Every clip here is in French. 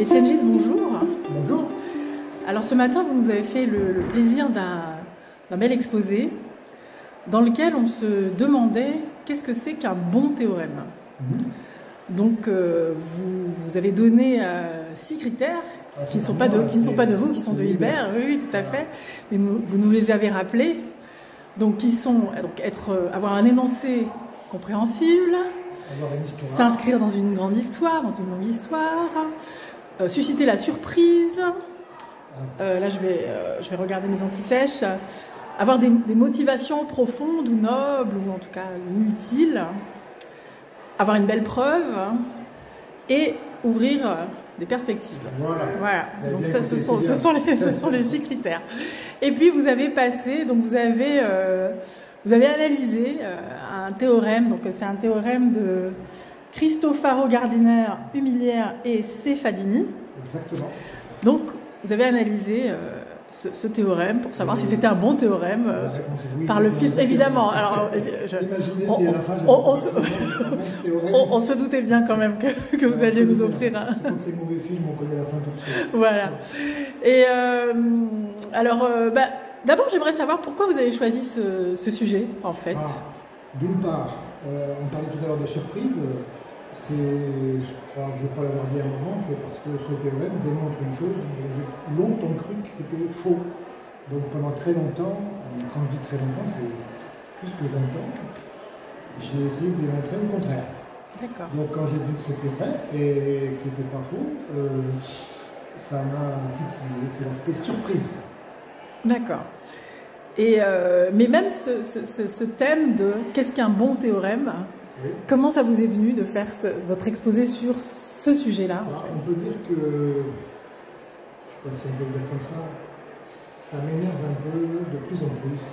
Étienne Gis, bonjour. Bonjour. Alors ce matin, vous nous avez fait le plaisir d'un bel exposé dans lequel on se demandait qu'est-ce que c'est qu'un bon théorème. Donc vous avez donné 6 critères qui ne sont pas de vous, qui sont de Hilbert, oui, tout à fait. Et vous nous les avez rappelés. Donc qui sont avoir un énoncé compréhensible, s'inscrire dans une grande histoire, dans une longue histoire, susciter la surprise. Là, je vais regarder mes antisèches. Avoir des motivations profondes ou nobles, ou en tout cas utiles. Avoir une belle preuve et ouvrir des perspectives. Voilà. Donc ça, ce sont les 6 critères. Et puis vous avez passé, donc vous avez analysé un théorème. Donc c'est un théorème de Cristofaro Gardiner, Humilière et Cefadini. Exactement. Donc vous avez analysé ce théorème pour savoir si c'était un bon théorème par le filtre, évidemment. Alors, on se doutait bien quand même que vous alliez nous offrir un. Comme c'est mauvais film, on connaît la fin tout de suite. Voilà. Et alors, d'abord, j'aimerais savoir pourquoi vous avez choisi ce sujet, en fait. D'une part, on parlait tout à l'heure de surprise. Je crois l'avoir dit à un moment, c'est parce que ce théorème démontre une chose dont j'ai longtemps cru que c'était faux. Donc pendant très longtemps, quand je dis très longtemps, c'est plus que 20 ans, j'ai essayé de démontrer le contraire. D'accord. Donc quand j'ai vu que c'était vrai et que c'était pas faux, ça m'a titillé, c'est l'aspect surprise. D'accord. Et mais même ce thème de qu'est-ce qu'un bon théorème, oui. Comment ça vous est venu de faire votre exposé sur ce sujet-là? On peut dire que, je ne sais pas si on peut le dire comme ça m'énerve un peu de plus en plus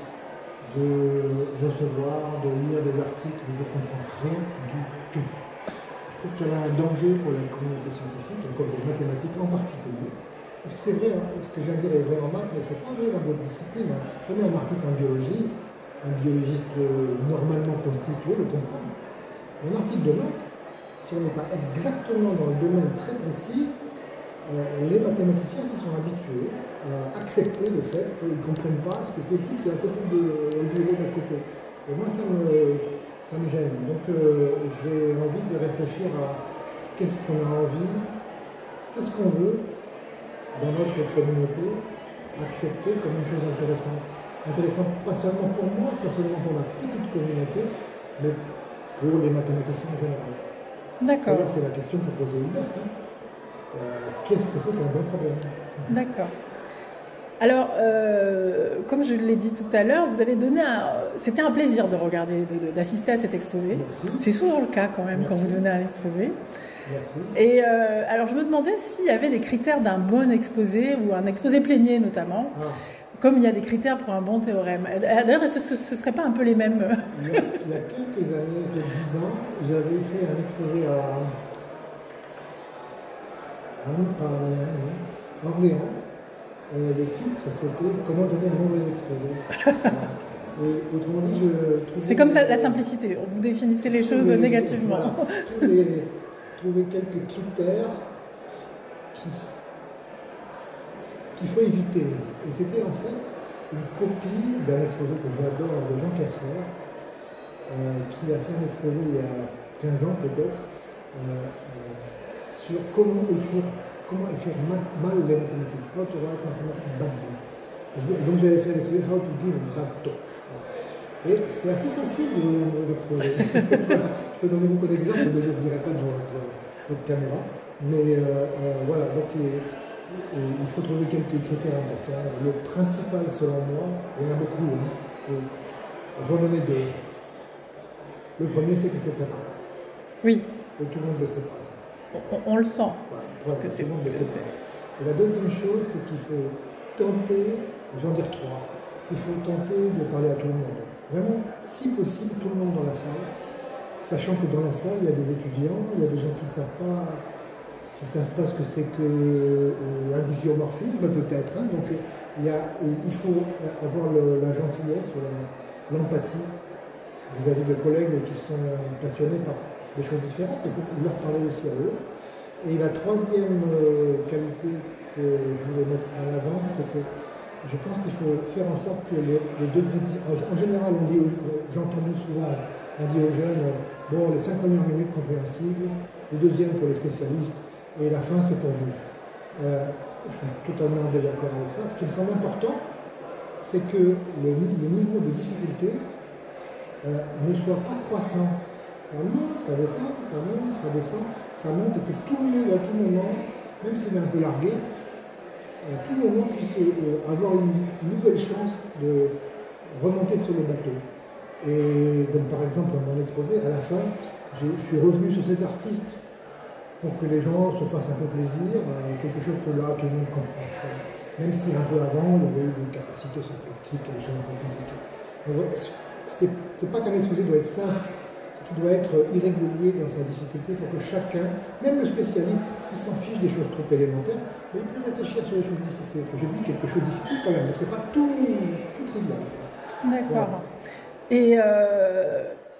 de recevoir, de lire des articles où je ne comprends rien du tout. Je trouve qu'il y a un danger pour la communauté scientifique, comme les mathématiques en particulier. Parce que c'est vrai, ce que je viens de dire est vrai en maths, mais ce n'est pas vrai dans votre discipline. Prenez un article en biologie, un biologiste normalement constitué le comprend. Un article de maths, si on n'est pas exactement dans le domaine très précis, les mathématiciens se sont habitués à accepter le fait qu'ils ne comprennent pas ce que fait le type qui est à côté du bureau d'à côté. Et moi, ça me gêne. Donc, j'ai envie de réfléchir à qu'est-ce qu'on a envie, qu'est-ce qu'on veut dans notre communauté accepter comme une chose intéressante. Intéressante pas seulement pour moi, pas seulement pour ma petite communauté, mais pour les mathématiciens en général. D'accord. C'est la question que posait Hilbert. Qu'est-ce que c'est qu'un bon problème? D'accord. Alors, comme je l'ai dit tout à l'heure, vous avez donné c'était un plaisir de regarder, d'assister à cet exposé. C'est souvent le cas quand même. Merci. Quand vous donnez un exposé. Merci. Et alors, je me demandais s'il y avait des critères d'un bon exposé ou un exposé plénier notamment. Comme il y a des critères pour un bon théorème. D'ailleurs, est-ce que ce ne serait pas un peu les mêmes? Il y a quelques années, il y a 10 ans, j'avais fait un exposé à Orléans. Le titre, c'était « Comment donner un mauvais exposé ». Et autrement dit, je trouvais... C'est comme ça, la simplicité. Vous définissez les choses négativement. Voilà, trouver quelques critères qu'il faut éviter. Et c'était en fait une copie d'un exposé que j'adore de Jean Kerser, qui a fait un exposé il y a 15 ans peut-être, sur comment écrire mal les mathématiques, how to write mathematics badly. Et donc j'avais fait l'exposé how to give a bad talk. Et c'est assez facile de donner vos exposés. Je peux donner beaucoup d'exemples, mais je ne le dirai pas devant votre caméra. Mais voilà, donc il faut trouver quelques critères importants. Le principal, selon moi, il y en a beaucoup, il faut redonner 2. Le premier, c'est qu'il faut préparer. Oui. Et tout le monde le sait pas, ça. On le sent. Voilà, tout le monde le sait pas. Et la deuxième chose, c'est qu'il faut tenter, je vais en dire 3, il faut tenter de parler à tout le monde. Vraiment, si possible, tout le monde dans la salle, sachant que dans la salle, il y a des étudiants, il y a des gens qui ne savent pas ce que c'est que l'indiciomorphisme peut-être. Donc il faut avoir la gentillesse, l'empathie vis-à-vis de collègues qui sont passionnés par des choses différentes. Il faut leur parler aussi à eux. Et la troisième qualité que je voulais mettre en avant, c'est que je pense qu'il faut faire en sorte que les degrés... En général, j'ai entendu souvent, on dit aux jeunes, bon, les 5 premières minutes compréhensibles, le deuxième pour les spécialistes, et la fin, c'est pour vous. Je suis totalement en désaccord avec ça. Ce qui me semble important, c'est que le niveau de difficulté ne soit pas croissant. Alors non, ça descend, ça monte, ça descend, ça monte, et que tout le monde, à tout moment, même s'il est un peu largué, tout le monde puisse avoir une nouvelle chance de remonter sur le bateau. Et donc par exemple, dans mon exposé, à la fin, je suis revenu sur cet artiste pour que les gens se fassent un peu plaisir, quelque chose que là tout le monde comprend. Voilà. Même si un peu avant, il y avait eu des capacités sympathiques, des choses un peu compliquées. C'est pas qu'un exposé doit être simple, c'est qu'il doit être irrégulier dans sa difficulté pour que chacun, même le spécialiste, il s'en fiche des choses trop élémentaires, mais il peut réfléchir sur les choses difficiles. Je dis quelque chose de difficile quand même, donc c'est pas tout trivial. D'accord. Voilà. Et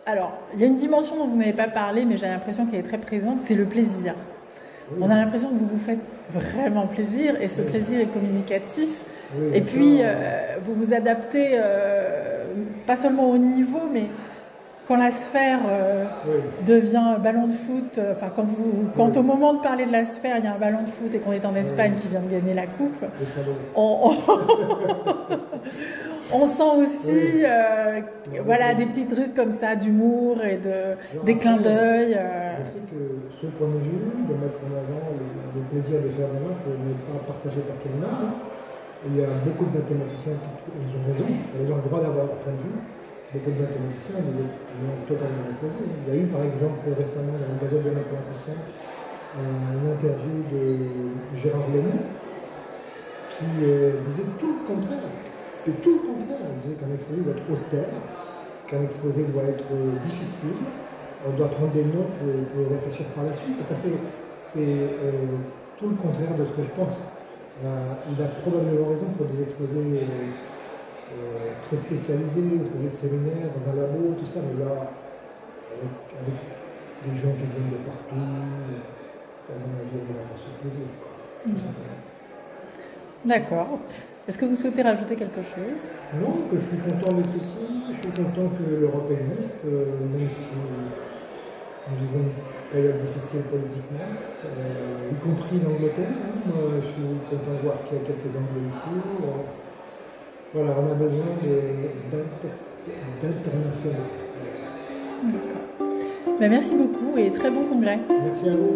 alors, il y a une dimension dont vous n'avez pas parlé, mais j'ai l'impression qu'elle est très présente, c'est le plaisir. Oui. On a l'impression que vous vous faites vraiment plaisir, et ce plaisir est communicatif. Oui, et puis, vous vous adaptez, pas seulement au niveau, mais quand la sphère devient ballon de foot, enfin quand au moment de parler de la sphère, il y a un ballon de foot et qu'on est en Espagne qui vient de gagner la coupe, on sent aussi voilà, des petits trucs comme ça d'humour et des clins d'œil. Je sais que ce point de vue, de mettre en avant le plaisir de faire des maths, n'est pas partagé par tout le monde. Il y a beaucoup de mathématiciens qui ont raison, ils ont le droit d'avoir un point de vue. Beaucoup de mathématiciens qui l'ont totalement opposé. Il y a eu par exemple récemment dans la Gazette des mathématiciens une interview de Gérard Lemont qui disait tout le contraire. Et tout le contraire. Il disait qu'un exposé doit être austère, qu'un exposé doit être difficile, on doit prendre des notes pour réfléchir par la suite. Enfin, c'est tout le contraire de ce que je pense. Il a probablement raison pour des exposés très spécialisés, exposés de séminaires, dans un labo, tout ça, mais là, avec des gens qui viennent de partout, à mon avis, on n'a pas ce plaisir. D'accord. Est-ce que vous souhaitez rajouter quelque chose? Non, que je suis content d'être ici, je suis content que l'Europe existe, même si nous vivons une période difficile politiquement, y compris l'Angleterre. Moi, je suis content de voir qu'il y a quelques Anglais ici. Voilà, on a besoin d'international. D'accord. Ben, merci beaucoup et très bon congrès. Merci à vous.